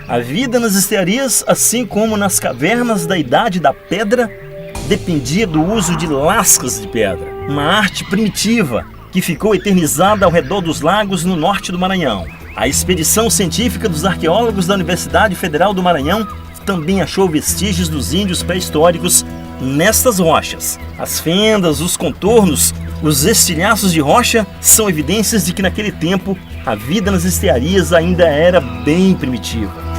A vida nas estearias, assim como nas cavernas da Idade da Pedra, dependia do uso de lascas de pedra, uma arte primitiva que ficou eternizada ao redor dos lagos no norte do Maranhão. A expedição científica dos arqueólogos da Universidade Federal do Maranhão também achou vestígios dos índios pré-históricos nestas rochas. As fendas, os contornos, os estilhaços de rocha são evidências de que naquele tempo a vida nas estearias ainda era bem primitiva.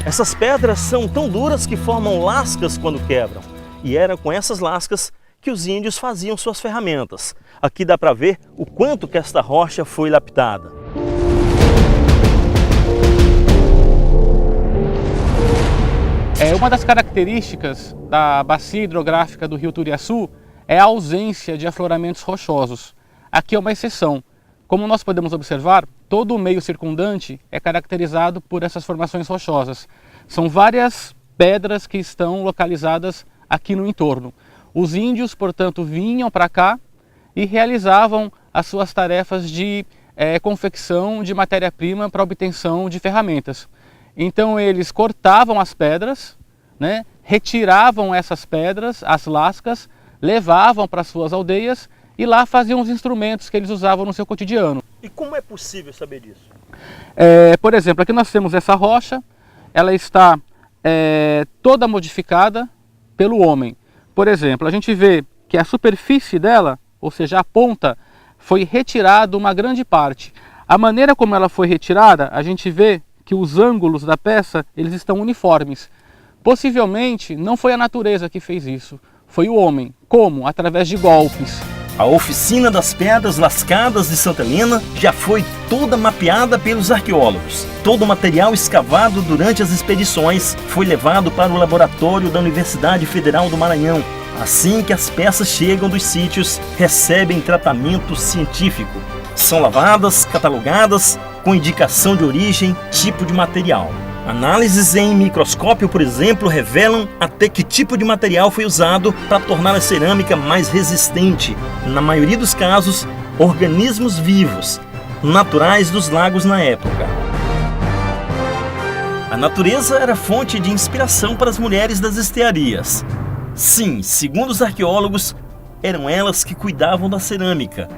Essas pedras são tão duras que formam lascas quando quebram. E era com essas lascas que os índios faziam suas ferramentas. Aqui dá para ver o quanto que esta rocha foi lapidada. Uma das características da bacia hidrográfica do Rio Turiaçu é a ausência de afloramentos rochosos. Aqui é uma exceção. Como nós podemos observar, todo o meio circundante é caracterizado por essas formações rochosas. São várias pedras que estão localizadas aqui no entorno. Os índios, portanto, vinham para cá e realizavam as suas tarefas de confecção de matéria-prima para obtenção de ferramentas. Então eles cortavam as pedras, né, retiravam essas pedras, as lascas, levavam para suas aldeias e lá faziam os instrumentos que eles usavam no seu cotidiano. E como é possível saber disso? Por exemplo, aqui nós temos essa rocha, ela está toda modificada pelo homem. Por exemplo, a gente vê que a superfície dela, ou seja, a ponta, foi retirada uma grande parte. A maneira como ela foi retirada, a gente vê que os ângulos da peça eles estão uniformes. Possivelmente não foi a natureza que fez isso, foi o homem. Como? Através de golpes. A oficina das pedras lascadas de Santa Helena já foi toda mapeada pelos arqueólogos. Todo o material escavado durante as expedições foi levado para o laboratório da Universidade Federal do Maranhão. Assim que as peças chegam dos sítios, recebem tratamento científico. São lavadas, catalogadas, com indicação de origem, tipo de material. Análises em microscópio, por exemplo, revelam até que tipo de material foi usado para tornar a cerâmica mais resistente. Na maioria dos casos, organismos vivos, naturais dos lagos na época. A natureza era fonte de inspiração para as mulheres das estearias. Sim, segundo os arqueólogos, eram elas que cuidavam da cerâmica.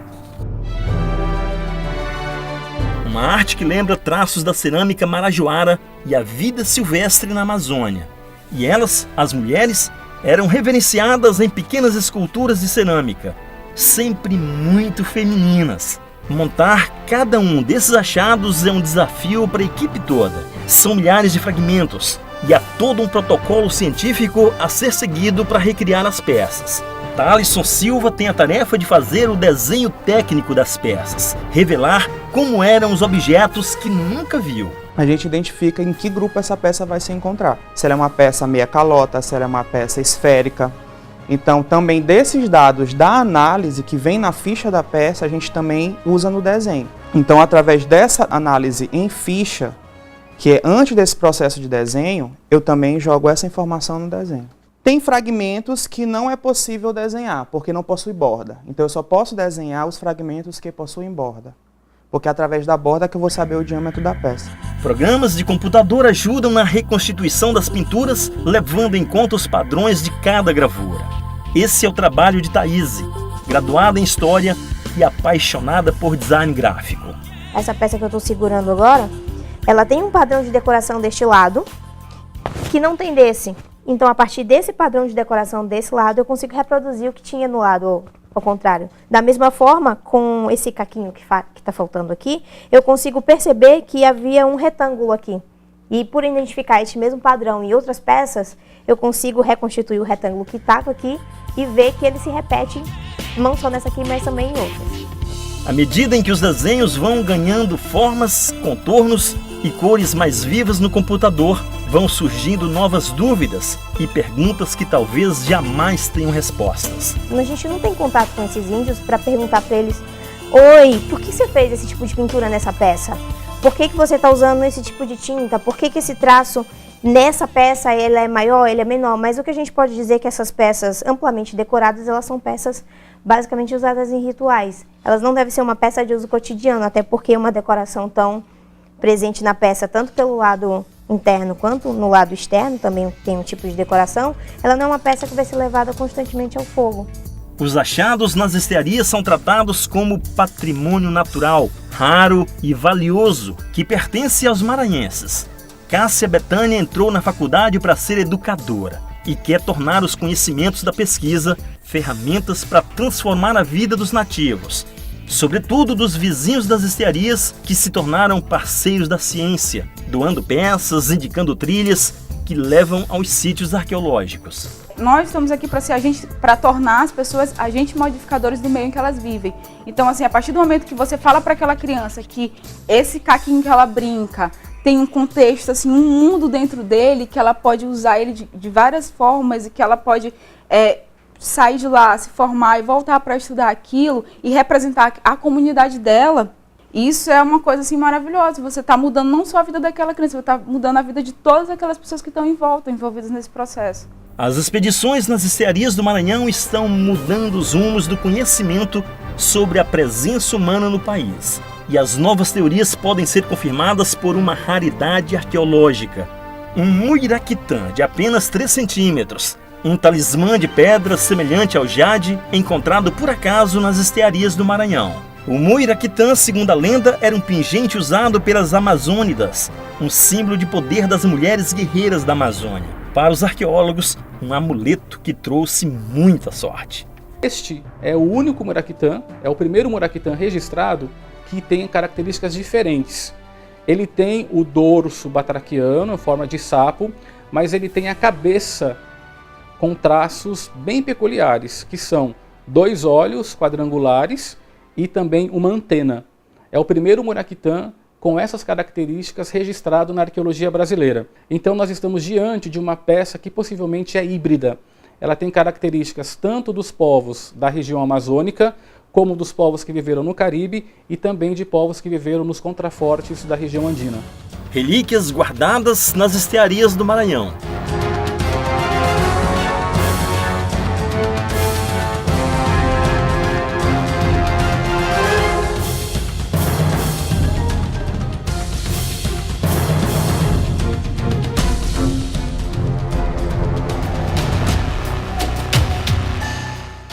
Uma arte que lembra traços da cerâmica marajoara e a vida silvestre na Amazônia. E elas, as mulheres, eram reverenciadas em pequenas esculturas de cerâmica, sempre muito femininas. Montar cada um desses achados é um desafio para a equipe toda. São milhares de fragmentos e há todo um protocolo científico a ser seguido para recriar as peças. Thalisson Silva tem a tarefa de fazer o desenho técnico das peças, revelar como eram os objetos que nunca viu. A gente identifica em que grupo essa peça vai se encontrar. Se ela é uma peça meia calota, se ela é uma peça esférica. Então, também desses dados da análise que vem na ficha da peça, a gente também usa no desenho. Então, através dessa análise em ficha, que é antes desse processo de desenho, eu também jogo essa informação no desenho. Tem fragmentos que não é possível desenhar, porque não possui borda. Então eu só posso desenhar os fragmentos que possuem borda, porque é através da borda que eu vou saber o diâmetro da peça. Programas de computador ajudam na reconstituição das pinturas, levando em conta os padrões de cada gravura. Esse é o trabalho de Thaís, graduada em História e apaixonada por design gráfico. Essa peça que eu estou segurando agora, ela tem um padrão de decoração deste lado, que não tem desse. Então, a partir desse padrão de decoração desse lado, eu consigo reproduzir o que tinha no lado ao contrário. Da mesma forma, com esse caquinho que está faltando aqui, eu consigo perceber que havia um retângulo aqui. E por identificar este mesmo padrão em outras peças, eu consigo reconstituir o retângulo que estava aqui e ver que ele se repete não só nessa aqui, mas também em outras. À medida em que os desenhos vão ganhando formas, contornos e cores mais vivas no computador, vão surgindo novas dúvidas e perguntas que talvez jamais tenham respostas. A gente não tem contato com esses índios para perguntar para eles: oi, por que você fez esse tipo de pintura nessa peça? Por que você está usando esse tipo de tinta? Por que esse traço nessa peça ele é maior, ele é menor, mas o que a gente pode dizer é que essas peças amplamente decoradas, elas são peças basicamente usadas em rituais. Elas não devem ser uma peça de uso cotidiano, até porque uma decoração tão presente na peça, tanto pelo lado interno quanto no lado externo, também tem um tipo de decoração, ela não é uma peça que vai ser levada constantemente ao fogo. Os achados nas estearias são tratados como patrimônio natural, raro e valioso, que pertence aos maranhenses. Cássia Betânia entrou na faculdade para ser educadora e quer tornar os conhecimentos da pesquisa ferramentas para transformar a vida dos nativos, sobretudo dos vizinhos das estearias que se tornaram parceiros da ciência, doando peças, indicando trilhas que levam aos sítios arqueológicos. Nós estamos aqui para tornar as pessoas agentes modificadores do meio em que elas vivem. Então, assim, a partir do momento que você fala para aquela criança que esse caquinho que ela brinca tem um contexto, assim, um mundo dentro dele, que ela pode usar ele de várias formas e que ela pode sair de lá, se formar e voltar para estudar aquilo e representar a comunidade dela, isso é uma coisa assim maravilhosa. Você está mudando não só a vida daquela criança, você está mudando a vida de todas aquelas pessoas que estão em volta, envolvidas nesse processo. As expedições nas estearias do Maranhão estão mudando os rumos do conhecimento sobre a presença humana no país. E as novas teorias podem ser confirmadas por uma raridade arqueológica. Um muiraquitã de apenas 3 centímetros, um talismã de pedra semelhante ao jade encontrado por acaso nas estearias do Maranhão. O muiraquitã, segundo a lenda, era um pingente usado pelas amazônidas, um símbolo de poder das mulheres guerreiras da Amazônia. Para os arqueólogos, um amuleto que trouxe muita sorte. Este é o único muiraquitã, é o primeiro muiraquitã registrado que tem características diferentes. Ele tem o dorso batraquiano, em forma de sapo, mas ele tem a cabeça com traços bem peculiares, que são 2 olhos quadrangulares e também uma antena. É o primeiro muiraquitã com essas características registrado na arqueologia brasileira. Então nós estamos diante de uma peça que possivelmente é híbrida. Ela tem características tanto dos povos da região amazônica, como dos povos que viveram no Caribe e também de povos que viveram nos contrafortes da região andina. Relíquias guardadas nas estearias do Maranhão.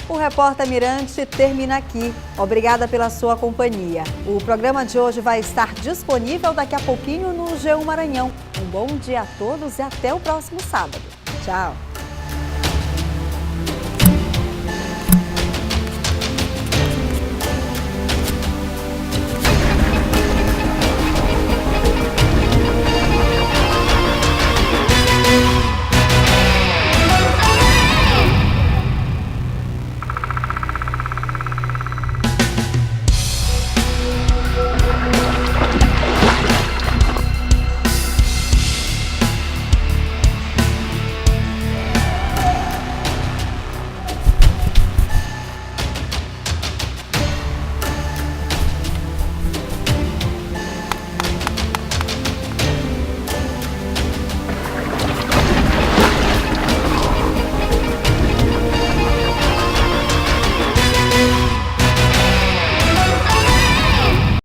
O Repórter Mirante termina aqui. Obrigada pela sua companhia. O programa de hoje vai estar disponível daqui a pouquinho no G1 Maranhão. Um bom dia a todos e até o próximo sábado. Tchau!